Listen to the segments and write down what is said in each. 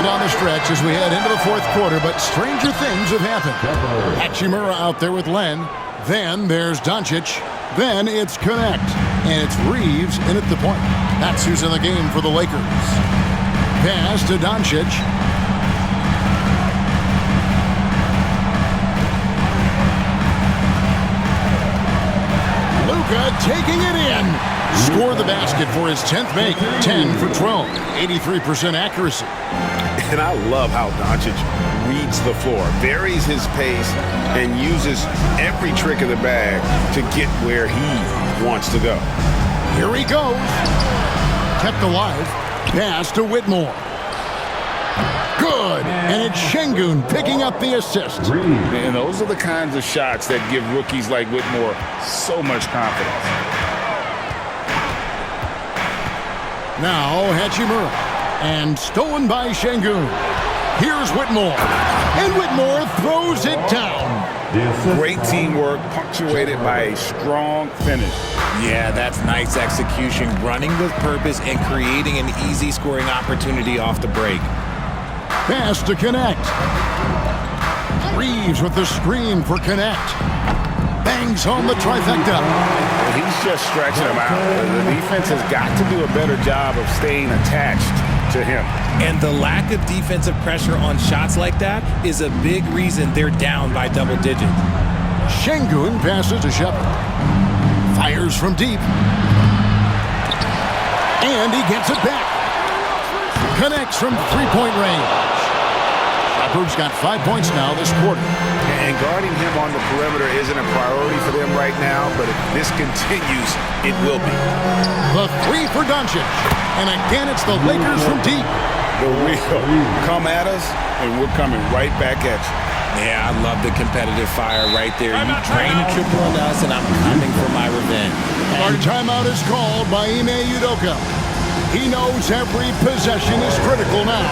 down the stretch as we head into the fourth quarter, but stranger things have happened. Hachimura out there with Len. Then there's Doncic. Then it's Connect. And it's Reeves in at the point. That's who's in the game for the Lakers. Pass to Doncic. Luka taking it in. Score the basket for his 10th make. 10 for 12. 83% accuracy. And I love how Doncic reads the floor, varies his pace, and uses every trick of the bag to get where he wants to go. Here he goes. Kept alive. Pass to Whitmore. Good. And it's Şengün picking up the assist. And those are the kinds of shots that give rookies like Whitmore so much confidence. Now Hachimura. And stolen by Şengün. Here's Whitmore. And Whitmore throws it down. Great teamwork punctuated by a strong finish. Yeah, that's nice execution, running with purpose and creating an easy scoring opportunity off the break. Pass to Connect. Reeves with the screen for Connect. Bangs home the trifecta. He's just stretching him out. The defense has got to do a better job of staying attached to him. And the lack of defensive pressure on shots like that is a big reason they're down by double digits. Şengün passes to Shepard. Fires from deep. And he gets it back. Connects from three-point range. Shepard's got 5 points now this quarter. And guarding him on the perimeter isn't a priority for them right now, but if this continues, it will be. The three for Doncic. And again, it's the Lakers from deep. The wheel. Come at us, and we're coming right back at you. Yeah, I love the competitive fire right there. You drain a triple on us, and I'm coming for my revenge. Our timeout is called by Ime Udoka. He knows every possession is critical now.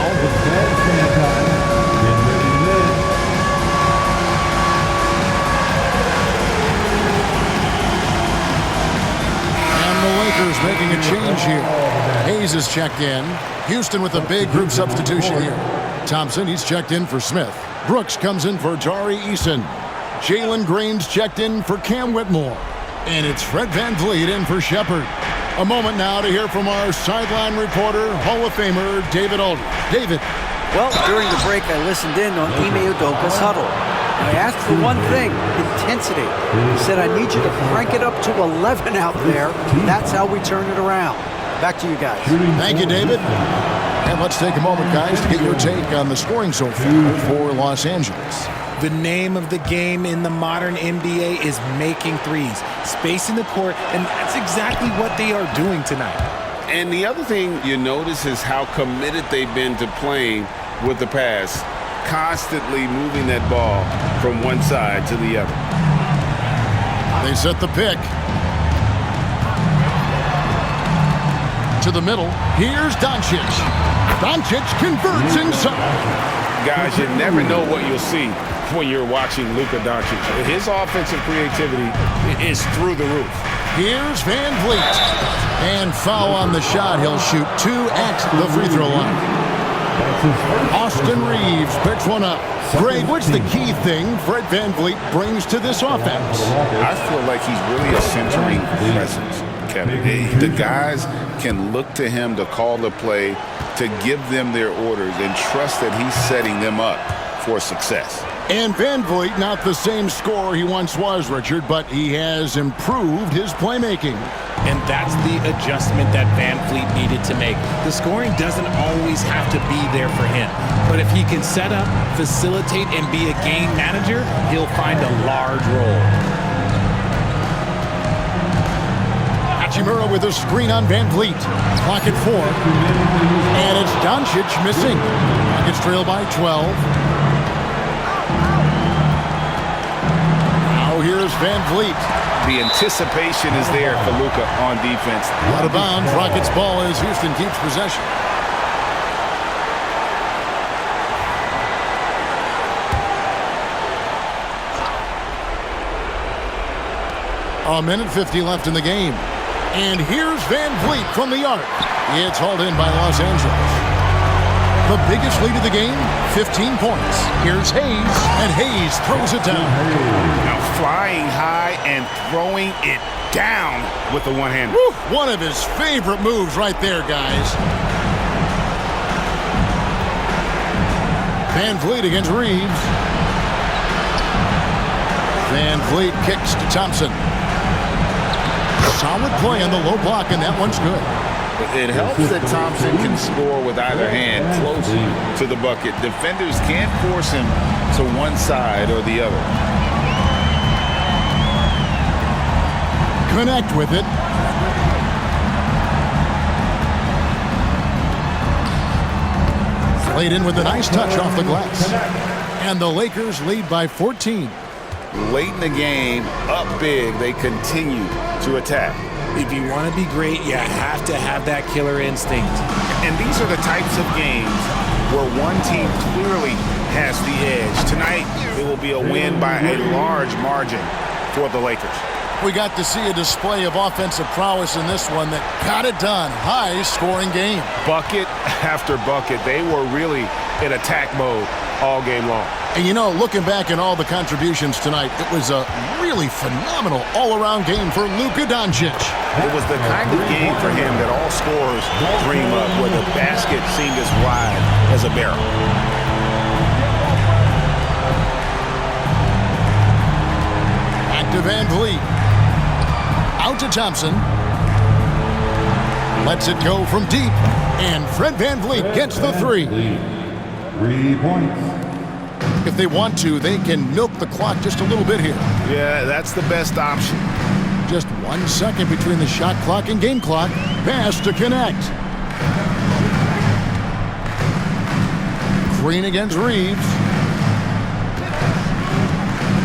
Lakers making a change here. Hayes is checked in. Houston with a big group substitution here. Thompson, he's checked in for Smith. Brooks comes in for Tari Eason. Jalen Green's checked in for Cam Whitmore. And it's Fred VanVleet in for Shepard. A moment now to hear from our sideline reporter, Hall of Famer David Aldridge. David. Well, during the break, I listened in on Ime Udoka's huddle. I asked for one thing, intensity. He said, I need you to crank it up to 11 out there. That's how we turn it around. Back to you guys. Thank you, David. And let's take a moment, guys, to get your take on the scoring so far for Los Angeles. The name of the game in the modern NBA is making threes, spacing the court, and that's exactly what they are doing tonight. And the other thing you notice is how committed they've been to playing with the pass, constantly moving that ball from one side to the other. They set the pick. To the middle. Here's Doncic. Doncic converts inside. Guys, you never know what you'll see when you're watching Luka Doncic. His offensive creativity is through the roof. Here's VanVleet. And foul on the shot. He'll shoot 2 at the free throw line. Austin Reeves picks one up. Greg, what's the key thing Fred VanVleet brings to this offense? I feel like he's really a centering presence, Kevin. The guys can look to him to call the play, to give them their orders, and trust that he's setting them up for success. And VanVleet, not the same scorer he once was, Richard, but he has improved his playmaking. And that's the adjustment that VanVleet needed to make. The scoring doesn't always have to be there for him. But if he can set up, facilitate, and be a game manager, he'll find a large role. Hachimura with a screen on VanVleet. Clock at 4. And it's Doncic missing. Rockets trail by 12. Now here's VanVleet. The anticipation is there for Luka on defense. Out of bounds, Rockets ball as Houston keeps possession. A minute 50 left in the game. And here's VanVleet from the arc. It's hauled in by Los Angeles. The biggest lead of the game, 15 points. Here's Hayes, and Hayes throws it down. Now flying high and throwing it down with the one-hander. One of his favorite moves right there, guys. Van Vliet against Reeves. Van Vliet kicks to Thompson. Solid play on the low block, and that one's good. It helps that Thompson can score with either hand close to the bucket. Defenders can't force him to one side or the other. Connect with it. Played in with a nice touch off the glass. And the Lakers lead by 14. Late in the game, up big, they continue to attack. If you want to be great, you have to have that killer instinct. And these are the types of games where one team clearly has the edge. Tonight, it will be a win by a large margin for the Lakers. We got to see a display of offensive prowess in this one that got it done. High-scoring game. Bucket after bucket. They were really in attack mode all game long. And you know, looking back at all the contributions tonight, it was a really phenomenal all-around game for Luka Doncic. It was the kind of game for him that all scorers dream up, where the basket seemed as wide as a barrel. Back to Van Vliet. Out to Thompson. Lets it go from deep. And Fred Van Vliet gets the three. 3 points. If they want to, they can milk the clock just a little bit here. Yeah, that's the best option. Just 1 second between the shot clock and game clock. Pass to connect. Green against Reeves.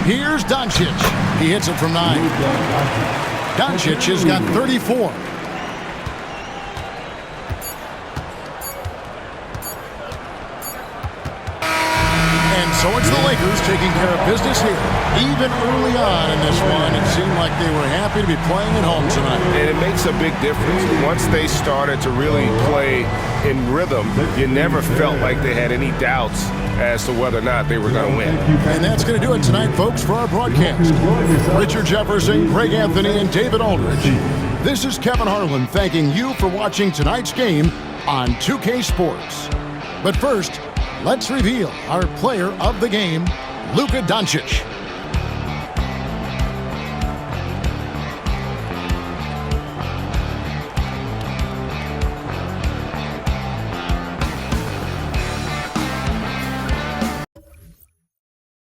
Here's Doncic. He hits it from 9. Doncic has got 34. So it's the Lakers taking care of business here. Even early on in this one, it seemed like they were happy to be playing at home tonight. And it makes a big difference. Once they started to really play in rhythm, you never felt like they had any doubts as to whether or not they were going to win. And that's going to do it tonight, folks, for our broadcast. Richard Jefferson, Greg Anthony, and David Aldridge. This is Kevin Harlan thanking you for watching tonight's game on 2K Sports. But first, let's reveal our player of the game, Luka Doncic.